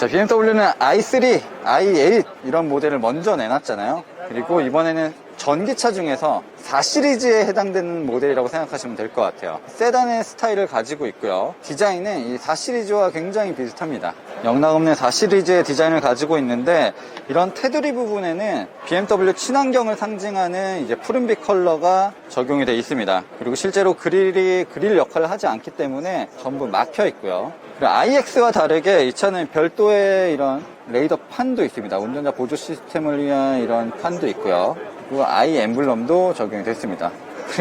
자, BMW는 i3, i8 이런 모델을 먼저 내놨잖아요. 그리고 이번에는 전기차 중에서 4 시리즈에 해당되는 모델이라고 생각하시면 될 것 같아요. 세단의 스타일을 가지고 있고요. 디자인은 이 4 시리즈와 굉장히 비슷합니다. 영락없는 4 시리즈의 디자인을 가지고 있는데, 이런 테두리 부분에는 BMW 친환경을 상징하는 이제 푸른빛 컬러가 적용이 되어 있습니다. 그리고 실제로 그릴이 그릴 역할을 하지 않기 때문에 전부 막혀 있고요. 그리고 iX와 다르게 이 차는 별도의 이런 레이더 판도 있습니다. 운전자 보조 시스템을 위한 이런 판도 있고요. 그리고 i 엠블럼도 적용이 됐습니다.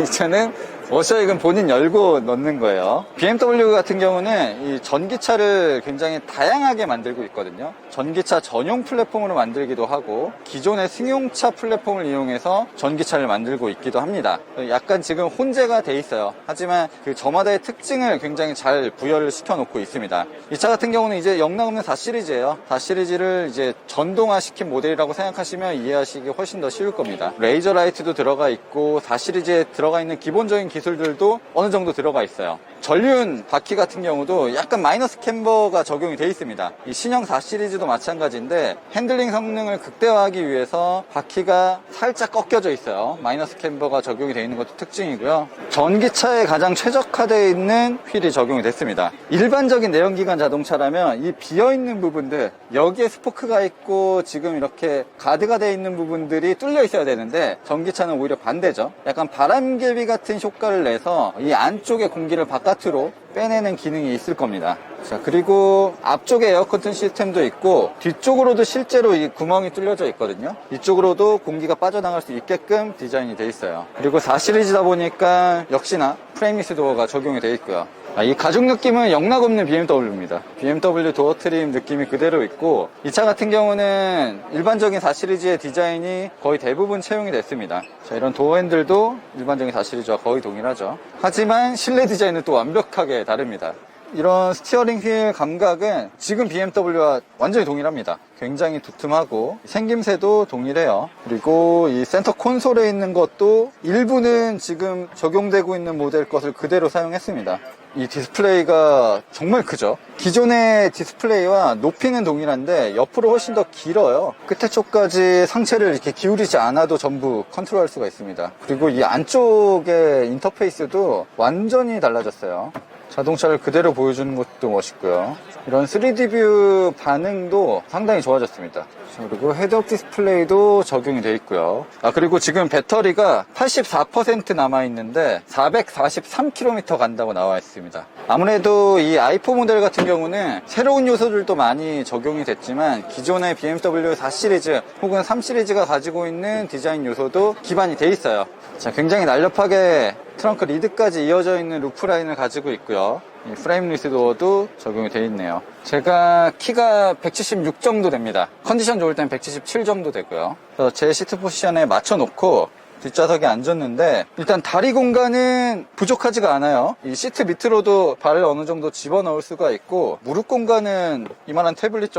이 차는 워셔액은 본인 열고 넣는 거예요. BMW 같은 경우는 이 전기차를 굉장히 다양하게 만들고 있거든요. 전기차 전용 플랫폼으로 만들기도 하고, 기존의 승용차 플랫폼을 이용해서 전기차를 만들고 있기도 합니다. 약간 지금 혼재가 돼 있어요. 하지만 그 저마다의 특징을 굉장히 잘 부여를 시켜 놓고 있습니다. 이 차 같은 경우는 이제 영락없는 4 시리즈예요. 4 시리즈를 이제 전동화 시킨 모델이라고 생각하시면 이해하시기 훨씬 더 쉬울 겁니다. 레이저 라이트도 들어가 있고, 4 시리즈에 들어가 있는 기본적인 기술들도 어느 정도 들어가 있어요. 전륜 바퀴 같은 경우도 약간 마이너스 캠버가 적용이 되어 있습니다. 이 신형 4 시리즈도 마찬가지인데, 핸들링 성능을 극대화하기 위해서 바퀴가 살짝 꺾여져 있어요. 마이너스 캠버가 적용이 되어 있는 것도 특징이고요. 전기차에 가장 최적화되어 있는 휠이 적용이 됐습니다. 일반적인 내연기관 자동차라면 이 비어있는 부분들, 여기에 스포크가 있고 지금 이렇게 가드가 되어 있는 부분들이 뚫려 있어야 되는데, 전기차는 오히려 반대죠. 약간 바람개비 같은 효과를 내서 이 안쪽에 공기를 바깥으로 빼내는 기능이 있을 겁니다. 자, 그리고 앞쪽에 에어컨 시스템도 있고, 뒤쪽으로도 실제로 이 구멍이 뚫려져 있거든요. 이쪽으로도 공기가 빠져나갈 수 있게끔 디자인이 되어 있어요. 그리고 4 시리즈다 보니까 역시나 프레임리스 도어가 적용이 되어 있고요. 이 가죽 느낌은 영락없는 BMW입니다. BMW 도어 트림 느낌이 그대로 있고, 이 차 같은 경우는 일반적인 4 시리즈의 디자인이 거의 대부분 채용이 됐습니다. 자, 이런 도어 핸들도 일반적인 4 시리즈와 거의 동일하죠. 하지만 실내 디자인은 또 완벽하게 다릅니다. 이런 스티어링 휠 감각은 지금 BMW와 완전히 동일합니다. 굉장히 두툼하고 생김새도 동일해요. 그리고 이 센터 콘솔에 있는 것도 일부는 지금 적용되고 있는 모델 것을 그대로 사용했습니다. 이 디스플레이가 정말 크죠. 기존의 디스플레이와 높이는 동일한데 옆으로 훨씬 더 길어요. 끝에 쪽까지 상체를 이렇게 기울이지 않아도 전부 컨트롤할 수가 있습니다. 그리고 이 안쪽의 인터페이스도 완전히 달라졌어요. 자동차를 그대로 보여주는 것도 멋있고요. 이런 3D 뷰 반응도 상당히 좋아졌습니다. 그리고 헤드업 디스플레이도 적용이 되어 있고요. 그리고 지금 배터리가 84% 남아있는데 443km 간다고 나와 있습니다. 아무래도 이 i4 모델 같은 경우는 새로운 요소들도 많이 적용이 됐지만, 기존의 BMW 4 시리즈 혹은 3 시리즈가 가지고 있는 디자인 요소도 기반이 돼 있어요. 자, 굉장히 날렵하게 트렁크 리드까지 이어져 있는 루프라인을 가지고 있고요. 이 프레임리스 도어도 적용이 되어 있네요. 제가 키가 176 정도 됩니다. 컨디션 좋을 땐 177 정도 되고요. 그래서 제 시트 포지션에 맞춰놓고 뒷좌석에 앉았는데, 일단 다리 공간은 부족하지가 않아요. 이 시트 밑으로도 발을 어느 정도 집어넣을 수가 있고, 무릎 공간은 이만한 태블릿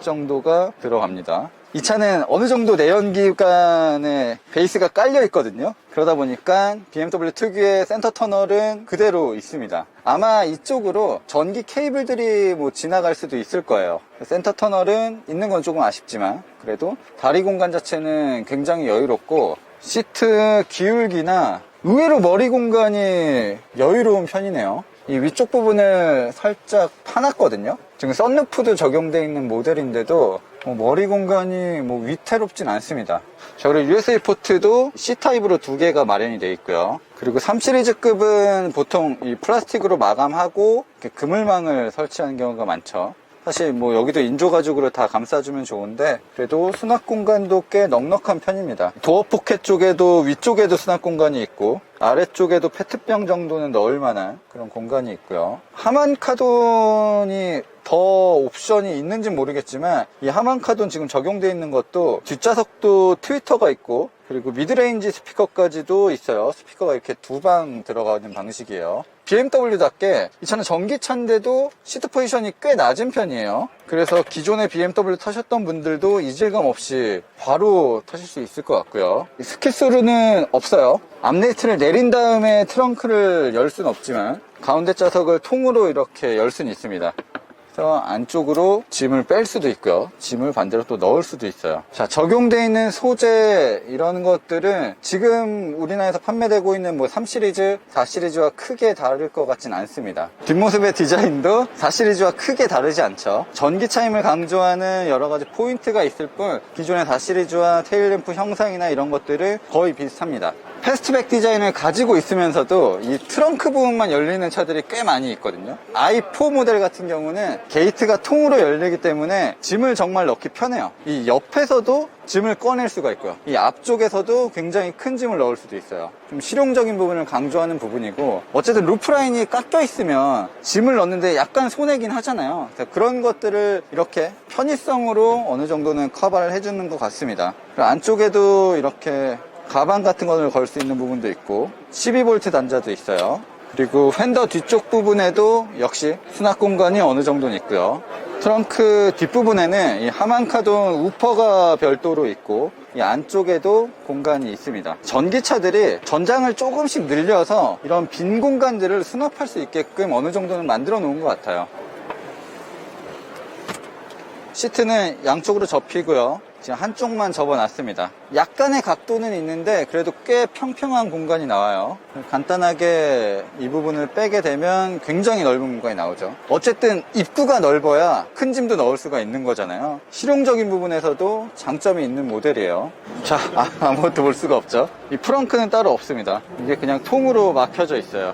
정도가 들어갑니다. 이 차는 어느 정도 내연기관의 베이스가 깔려 있거든요. 그러다 보니까 BMW 특유의 센터 터널은 그대로 있습니다. 아마 이쪽으로 전기 케이블들이 지나갈 수도 있을 거예요. 센터 터널은 있는 건 조금 아쉽지만, 그래도 다리 공간 자체는 굉장히 여유롭고, 시트 기울기나 의외로 머리 공간이 여유로운 편이네요. 이 위쪽 부분을 살짝 파놨거든요. 지금 썬루프도 적용되어 있는 모델인데도 머리 공간이 위태롭진 않습니다. 자, 그리고 USB 포트도 C타입으로 2개가 마련이 되어 있고요. 그리고 3 시리즈급은 보통 이 플라스틱으로 마감하고 이렇게 그물망을 설치하는 경우가 많죠. 사실 여기도 인조 가죽으로 다 감싸주면 좋은데, 그래도 수납 공간도 꽤 넉넉한 편입니다. 도어 포켓 쪽에도, 위쪽에도 수납 공간이 있고, 아래쪽에도 페트병 정도는 넣을 만한 그런 공간이 있고요. 하만 카돈이 더 옵션이 있는지 모르겠지만, 이 하만 카돈 지금 적용되어 있는 것도 뒷좌석도 트위터가 있고, 그리고 미드레인지 스피커까지도 있어요. 스피커가 이렇게 2방 들어가는 방식이에요. BMW답게 이 차는 전기차인데도 시트 포지션이 꽤 낮은 편이에요. 그래서 기존의 BMW 타셨던 분들도 이질감 없이 바로 타실 수 있을 것 같고요. 스키스루는 없어요. 암레스트를 내린 다음에 트렁크를 열 수는 없지만, 가운데 좌석을 통으로 이렇게 열 수는 있습니다. 저 안쪽으로 짐을 뺄 수도 있고요. 짐을 반대로 또 넣을 수도 있어요. 자, 적용되어 있는 소재 이런 것들은 지금 우리나라에서 판매되고 있는 뭐 3시리즈, 4시리즈와 크게 다를 것 같진 않습니다. 뒷모습의 디자인도 4시리즈와 크게 다르지 않죠. 전기차임을 강조하는 여러 가지 포인트가 있을 뿐 기존의 4시리즈와 테일램프 형상이나 이런 것들은 거의 비슷합니다. 패스트백 디자인을 가지고 있으면서도 이 트렁크 부분만 열리는 차들이 꽤 많이 있거든요. i4 모델 같은 경우는 게이트가 통으로 열리기 때문에 짐을 정말 넣기 편해요. 이 옆에서도 짐을 꺼낼 수가 있고요. 이 앞쪽에서도 굉장히 큰 짐을 넣을 수도 있어요. 좀 실용적인 부분을 강조하는 부분이고, 어쨌든 루프라인이 깎여 있으면 짐을 넣는데 약간 손해긴 하잖아요. 그런 것들을 이렇게 편의성으로 어느 정도는 커버를 해주는 것 같습니다. 그리고 안쪽에도 이렇게 가방 같은 거를 걸 수 있는 부분도 있고 12V 단자도 있어요. 그리고 휀더 뒤쪽 부분에도 역시 수납 공간이 어느 정도는 있고요. 트렁크 뒷부분에는 이 하만카돈 우퍼가 별도로 있고 이 안쪽에도 공간이 있습니다. 전기차들이 전장을 조금씩 늘려서 이런 빈 공간들을 수납할 수 있게끔 어느 정도는 만들어 놓은 것 같아요. 시트는 양쪽으로 접히고요. 지금 한쪽만 접어놨습니다. 약간의 각도는 있는데 그래도 꽤 평평한 공간이 나와요. 간단하게 이 부분을 빼게 되면 굉장히 넓은 공간이 나오죠. 어쨌든 입구가 넓어야 큰 짐도 넣을 수가 있는 거잖아요. 실용적인 부분에서도 장점이 있는 모델이에요. 자, 아무것도 볼 수가 없죠. 이 프렁크는 따로 없습니다. 이게 그냥 통으로 막혀져 있어요.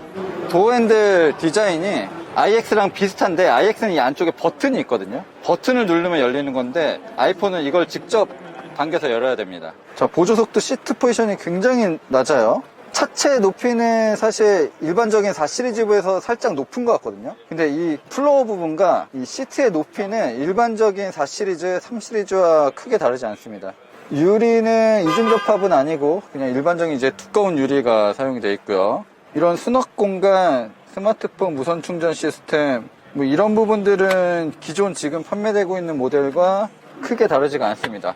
도어 핸들 디자인이 iX랑 비슷한데 iX는 이 안쪽에 버튼이 있거든요. 버튼을 누르면 열리는 건데 i4는 이걸 직접 당겨서 열어야 됩니다. 자, 보조석도 시트 포지션이 굉장히 낮아요. 차체 높이는 사실 일반적인 4시리즈부에서 살짝 높은 것 같거든요. 근데 이 플로어 부분과 이 시트의 높이는 일반적인 4시리즈, 3시리즈와 크게 다르지 않습니다. 유리는 이중 접합은 아니고 그냥 일반적인 이제 두꺼운 유리가 사용이 되어 있고요. 이런 수납 공간, 스마트폰 무선 충전 시스템 뭐 이런 부분들은 기존 지금 판매되고 있는 모델과 크게 다르지가 않습니다.